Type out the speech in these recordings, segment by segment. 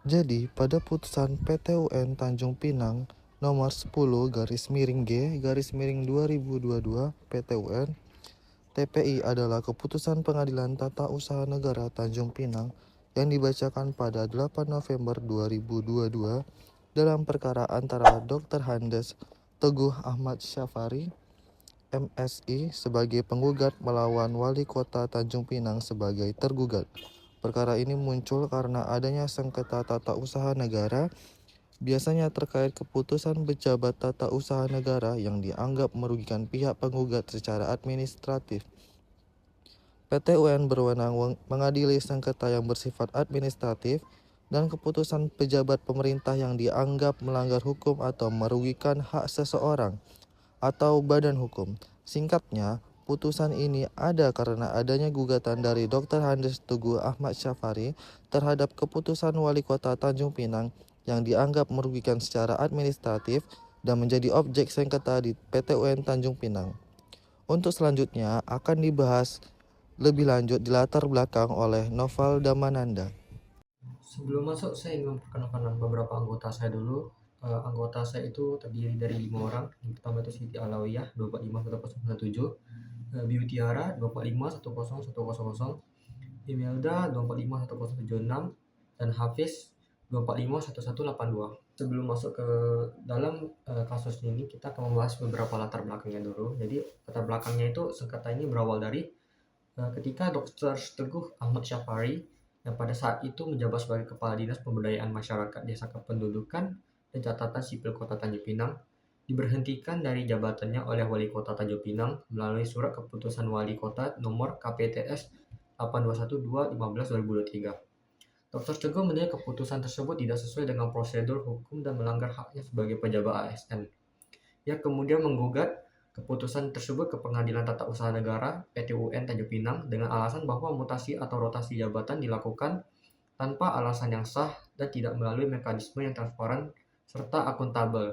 Jadi, pada putusan PT UN Tanjung Pinang nomor 10-G-2022 PT UN, TPI adalah keputusan Pengadilan Tata Usaha Negara Tanjung Pinang yang dibacakan pada 8 November 2022 dalam perkara antara Dr. Handes Teguh Ahmad Syafari, MSI, sebagai penggugat melawan Wali Kota Tanjung Pinang sebagai tergugat. Perkara ini muncul karena adanya sengketa tata usaha negara, biasanya terkait keputusan pejabat tata usaha negara yang dianggap merugikan pihak penggugat secara administratif. PT UN berwenang mengadili sengketa yang bersifat administratif dan keputusan pejabat pemerintah yang dianggap melanggar hukum atau merugikan hak seseorang atau badan hukum. Singkatnya, putusan ini ada karena adanya gugatan dari Dr. Handes Teguh Ahmad Syafari terhadap keputusan Wali Kota Tanjung Pinang yang dianggap merugikan secara administratif dan menjadi objek sengketa di PT UN Tanjung Pinang. Untuk selanjutnya akan dibahas lebih lanjut di latar belakang oleh Noval Damananda. Sebelum masuk, saya ingin memperkenalkan beberapa anggota saya dulu. Anggota saya itu terdiri dari 5 orang. Yang pertama itu Siti Alawiyah 2451017, Biu Tiara 2451010, Imelda 2451076, dan Hafiz 2451182. Sebelum masuk ke dalam kasus ini, kita akan membahas beberapa latar belakangnya dulu. Jadi latar belakangnya itu sengketa ini berawal dari ketika Dr. Teguh Ahmad Syafari yang pada saat itu menjabat sebagai Kepala Dinas Pemberdayaan Masyarakat Desa Kependudukan dan Catatan Sipil Kota Tanjung Pinang diberhentikan dari jabatannya oleh Wali Kota Tanjung Pinang melalui surat keputusan Wali Kota nomor KPTS 8212/15/2023. Dr. Teguh menilai keputusan tersebut tidak sesuai dengan prosedur hukum dan melanggar haknya sebagai pejabat ASN. Ia kemudian menggugat keputusan tersebut ke Pengadilan Tata Usaha Negara PT UN Tanjung Pinang dengan alasan bahwa mutasi atau rotasi jabatan dilakukan tanpa alasan yang sah dan tidak melalui mekanisme yang transparan serta akuntabel.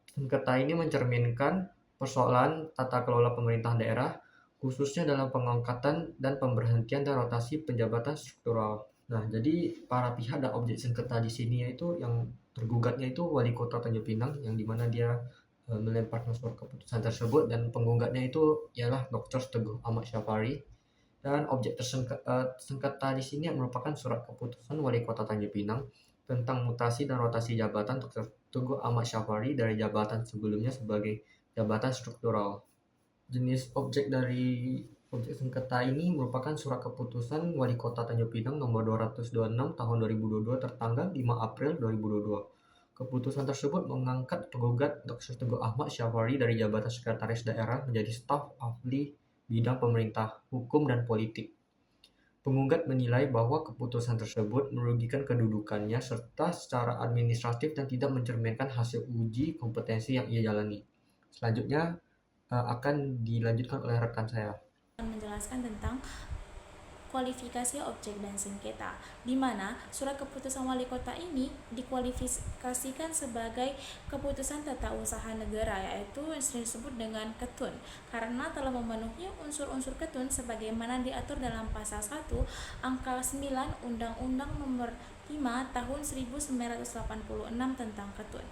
Sengketa ini mencerminkan persoalan tata kelola pemerintahan daerah, khususnya dalam pengangkatan dan pemberhentian dan rotasi penjabatan struktural. Nah, jadi para pihak dan objek sengketa di sini yaitu yang tergugatnya itu Wali Kota Tanjung Pinang yang dimana dia melemparkan surat keputusan tersebut, dan penggugatnya itu ialah Dr. Teguh Ahmad Syafari, dan objek sengketa di sini merupakan surat keputusan Wali Kota Tanjung Pinang tentang mutasi dan rotasi jabatan Dr. Teguh Ahmad Syafari dari jabatan sebelumnya sebagai jabatan struktural. Jenis objek dari objek sengketa ini merupakan surat keputusan Wali Kota Tanjung Pinang nomor 226 tahun 2022 tertanggal 5 April 2022. Keputusan tersebut mengangkat penggugat Dr. Teguh Ahmad Syafari dari jabatan sekretaris daerah menjadi staf ahli bidang pemerintah, hukum, dan politik. Penggugat menilai bahwa keputusan tersebut merugikan kedudukannya serta secara administratif dan tidak mencerminkan hasil uji kompetensi yang ia jalani. Selanjutnya akan dilanjutkan oleh rekan saya. Menjelaskan tentang kualifikasi objek dan sengketa, di mana surat keputusan wali kota ini dikualifikasikan sebagai keputusan tata usaha negara, yaitu yang sering disebut dengan ketun, karena telah memenuhi unsur-unsur ketun sebagaimana diatur dalam pasal 1 angka 9 Undang-Undang Nomor 5 Tahun 1986 tentang ketun,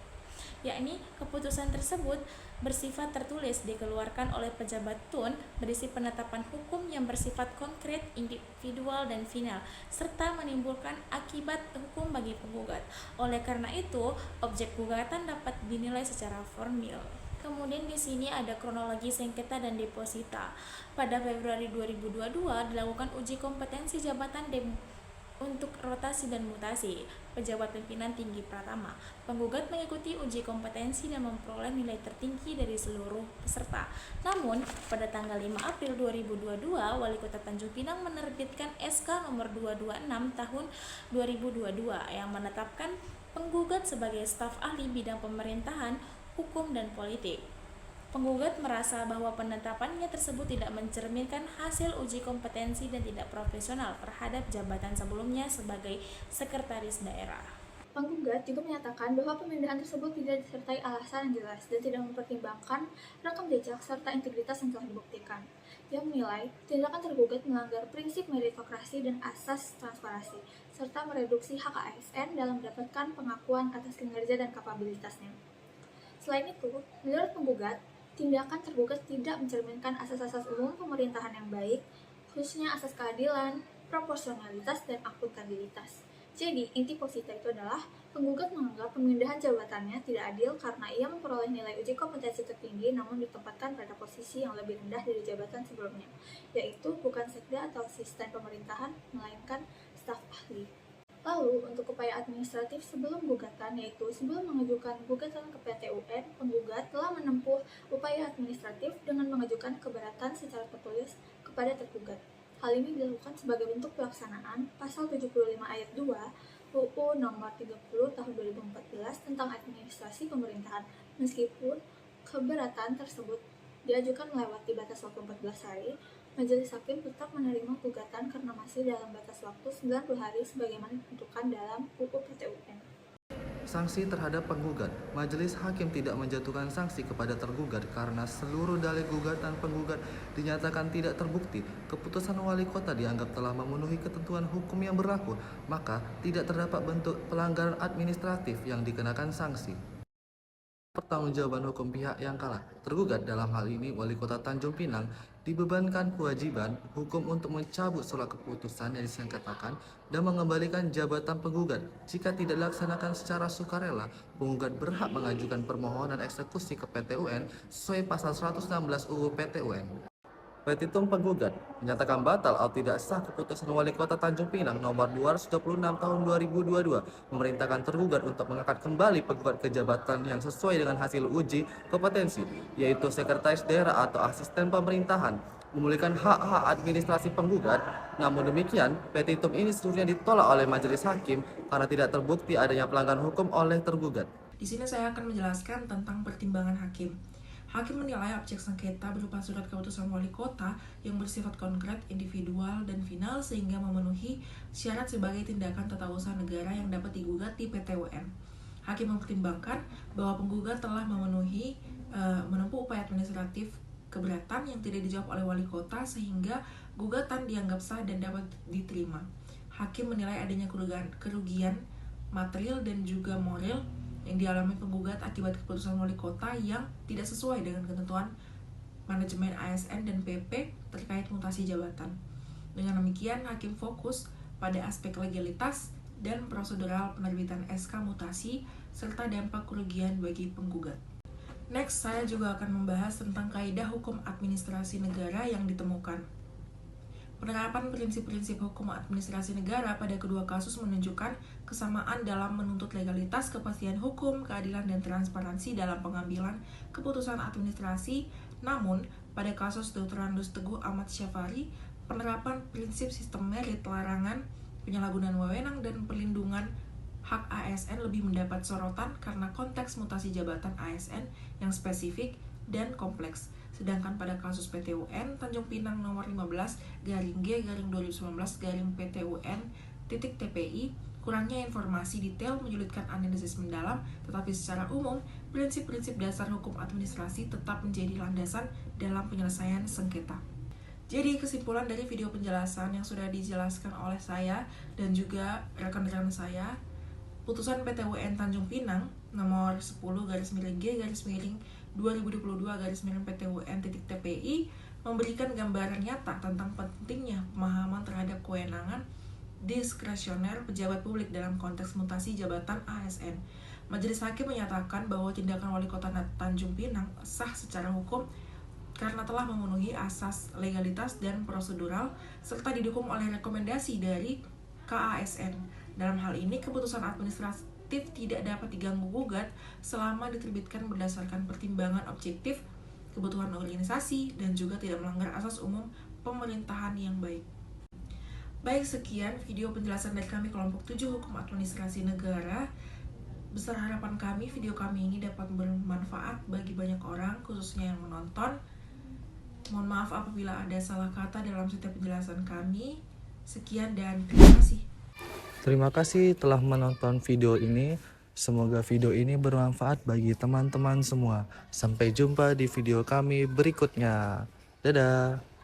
yakni keputusan tersebut bersifat tertulis dikeluarkan oleh pejabat tun, berisi penetapan hukum yang bersifat konkret, individual, dan final, serta menimbulkan akibat hukum bagi penggugat. Oleh karena itu, objek gugatan dapat dinilai secara formil. Kemudian di sini ada kronologi sengketa dan deposita. Pada Februari 2022 dilakukan uji kompetensi jabatan untuk rotasi dan mutasi pejabat pimpinan tinggi Pratama. Penggugat mengikuti uji kompetensi dan memperoleh nilai tertinggi dari seluruh peserta. Namun, pada tanggal 5 April 2022, Wali Kota Tanjung Pinang menerbitkan SK nomor 226 tahun 2022 yang menetapkan penggugat sebagai staf ahli bidang pemerintahan, hukum, dan politik. Penggugat merasa bahwa penetapannya tersebut tidak mencerminkan hasil uji kompetensi dan tidak profesional terhadap jabatan sebelumnya sebagai sekretaris daerah. Penggugat juga menyatakan bahwa pemindahan tersebut tidak disertai alasan yang jelas dan tidak mempertimbangkan rekam jejak serta integritas yang telah dibuktikan. yang menilai tindakan tergugat melanggar prinsip meritokrasi dan asas transparansi, serta mereduksi hak ASN dalam mendapatkan pengakuan atas kinerja dan kapabilitasnya. Selain itu, menurut penggugat, tindakan tergugat tidak mencerminkan asas-asas umum pemerintahan yang baik, khususnya asas keadilan, proporsionalitas, dan akuntabilitas. Jadi, inti posita itu adalah penggugat menganggap pemindahan jabatannya tidak adil karena ia memperoleh nilai uji kompetensi tertinggi namun ditempatkan pada posisi yang lebih rendah dari jabatan sebelumnya, yaitu bukan sekda atau asisten pemerintahan, melainkan staf ahli. Lalu, untuk upaya administratif sebelum gugatan, yaitu sebelum mengajukan gugatan ke PT UN, penggugat telah menempuh upaya administratif dengan mengajukan keberatan secara tertulis kepada tergugat. Hal ini dilakukan sebagai bentuk pelaksanaan Pasal 75 Ayat 2 UU Nomor 30 Tahun 2014 tentang Administrasi Pemerintahan, meskipun keberatan tersebut diajukan melewati batas waktu 14 hari, Majelis Hakim tetap menerima gugatan karena masih dalam batas waktu 90 hari sebagaimana ditentukan dalam UU PT UN. Sanksi terhadap penggugat. Majelis hakim tidak menjatuhkan sanksi kepada tergugat karena seluruh dalil gugatan penggugat dinyatakan tidak terbukti. Keputusan wali kota dianggap telah memenuhi ketentuan hukum yang berlaku, maka tidak terdapat bentuk pelanggaran administratif yang dikenakan sanksi. Pertanggungjawaban hukum pihak yang kalah. Tergugat, dalam hal ini Wali Kota Tanjung Pinang, dibebankan kewajiban hukum untuk mencabut surat keputusan yang disengketakan dan mengembalikan jabatan penggugat. Jika tidak dilaksanakan secara sukarela, penggugat berhak mengajukan permohonan eksekusi ke PT UN sesuai pasal 116 UU PT UN. Petitum penggugat menyatakan batal atau tidak sah keputusan Wali Kota Tanjung Pinang nomor 226 tahun 2022 memerintahkan tergugat untuk mengangkat kembali penggugat ke jabatan yang sesuai dengan hasil uji kompetensi, yaitu sekretaris daerah atau asisten pemerintahan, memulihkan hak-hak administrasi penggugat. Namun demikian, petitum ini seluruhnya ditolak oleh majelis hakim karena tidak terbukti adanya pelanggaran hukum oleh tergugat. Di sini saya akan menjelaskan tentang pertimbangan hakim. Hakim menilai objek sengketa berupa surat keputusan wali kota yang bersifat konkret, individual, dan final sehingga memenuhi syarat sebagai tindakan tata usaha negara yang dapat digugat di PT UN. Hakim mempertimbangkan bahwa penggugat telah menempuh upaya administratif keberatan yang tidak dijawab oleh wali kota sehingga gugatan dianggap sah dan dapat diterima. Hakim menilai adanya kerugian material dan juga moral yang dialami penggugat akibat keputusan wali kota yang tidak sesuai dengan ketentuan manajemen ASN dan PP terkait mutasi jabatan. Dengan demikian, hakim fokus pada aspek legalitas dan prosedural penerbitan SK mutasi serta dampak kerugian bagi penggugat. Next, saya juga akan membahas tentang kaidah hukum administrasi negara yang ditemukan. Penerapan prinsip-prinsip hukum administrasi negara pada kedua kasus menunjukkan kesamaan dalam menuntut legalitas, kepastian hukum, keadilan, dan transparansi dalam pengambilan keputusan administrasi. Namun, pada kasus Dr. Andus Teguh Ahmad Syafari, penerapan prinsip sistem merit, larangan, penyalahgunaan wewenang, dan perlindungan hak ASN lebih mendapat sorotan karena konteks mutasi jabatan ASN yang spesifik dan kompleks. Sedangkan pada kasus PT UN Tanjung Pinang nomor 15-G-2019-PT UN-TPI, kurangnya informasi detail menyulitkan analisis mendalam, tetapi secara umum, prinsip-prinsip dasar hukum administrasi tetap menjadi landasan dalam penyelesaian sengketa. Jadi kesimpulan dari video penjelasan yang sudah dijelaskan oleh saya dan juga rekan-rekan saya, putusan PT UN Tanjung Pinang nomor 10-G-2022-PT UN-TPI memberikan gambaran nyata tentang pentingnya pemahaman terhadap kewenangan diskresioner pejabat publik dalam konteks mutasi jabatan ASN. Majelis Hakim menyatakan bahwa tindakan Wali Kota Tanjung Pinang sah secara hukum karena telah memenuhi asas legalitas dan prosedural serta didukung oleh rekomendasi dari KASN. Dalam hal ini, keputusan administratif tidak dapat diganggu gugat selama diterbitkan berdasarkan pertimbangan objektif, kebutuhan organisasi, dan juga tidak melanggar asas umum pemerintahan yang baik. Baik, sekian video penjelasan dari kami kelompok 7 Hukum Administrasi Negara. Besar harapan kami video kami ini dapat bermanfaat bagi banyak orang, khususnya yang menonton. Mohon maaf apabila ada salah kata dalam setiap penjelasan kami. Sekian dan terima kasih. Terima kasih telah menonton video ini. Semoga video ini bermanfaat bagi teman-teman semua. Sampai jumpa di video kami berikutnya. Dadah.